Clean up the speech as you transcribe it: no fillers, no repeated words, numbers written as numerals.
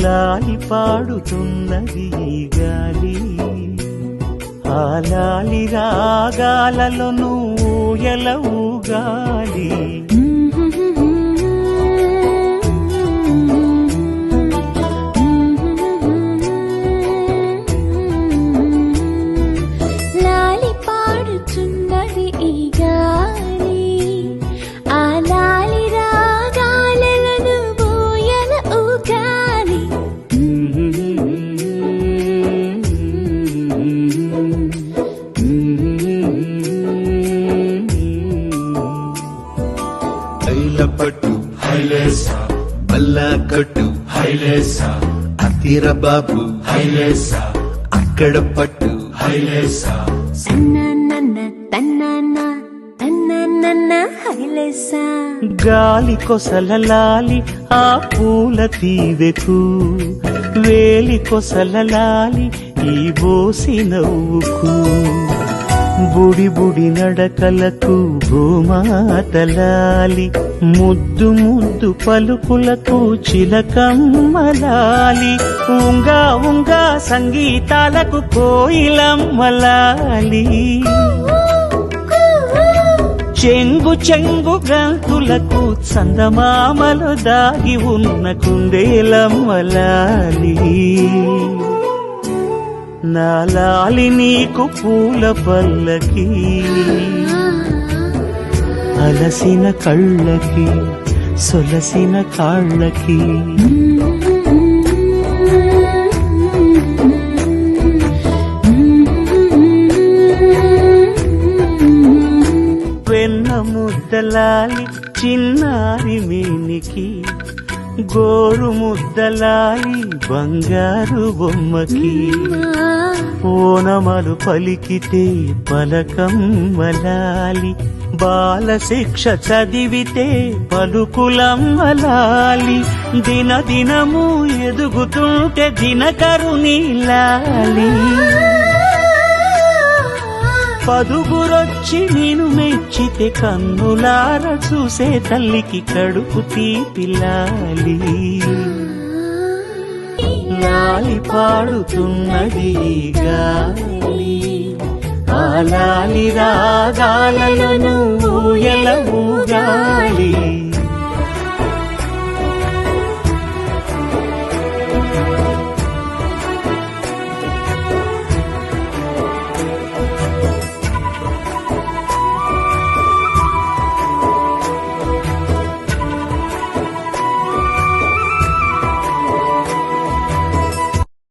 లాలి పాడుతున్నది గాలి, ఆ లాలి రాగాలలో నువ్వు ఎలవుగాలి. లాలి పాడుతున్నది ఈ గాలి, ఆ లాలి రాగాలలో నువ్వు ఎలవుగాలి. పట్టు హైలేసా, బల్లా కట్టు హైలేసా, అతిర బాబు హైలేసా, అక్కడ పట్టు హైలేసా. తన్నన్న తన్నన్న తన్నన్న హైలేసా. గాలి కొసల లాలి ఆ పూల తీవెకు, వేలి కొసల లాలి ఈ బోసి నవ్వుకు, బుడి బుడి నడకలకు భూమాతలాలి, ముద్దు ముద్దు పలుకులకు చిలకమ్మలాలి, ఉంగా ఉంగా సంగీతాలకు కోయిలమ్మలాలి, చెంగు చెంగు గంతులకు చందమామలు దాగి ఉన్న కుందేలమ్మలాలి. నా లాలి నీకు పూల పల్లకి, అలసిన కళ్ళకి సొలసిన కాళ్ళకి. వెన్న ముద్దలాలి చిన్నారి మేనికి, గోరు ముద్దలాలి బంగారు బొమ్మకి, ఓనమలు పలికితే పలకమ్మలాలి, బాల శిక్ష చదివితే పలుకులమ్మలాలి, దిన దినము ఎదుగుతుంటే దినకరుని లాలి, పదుగురొచ్చి నేను మెచ్చితే కన్నులార చూసే తల్లికి కడుపు తీపిలాలి. లాలి పాడుతున్నది గాలి, ఆ లాలి రాగాలలో నువ్వు ఎలవుగాలి.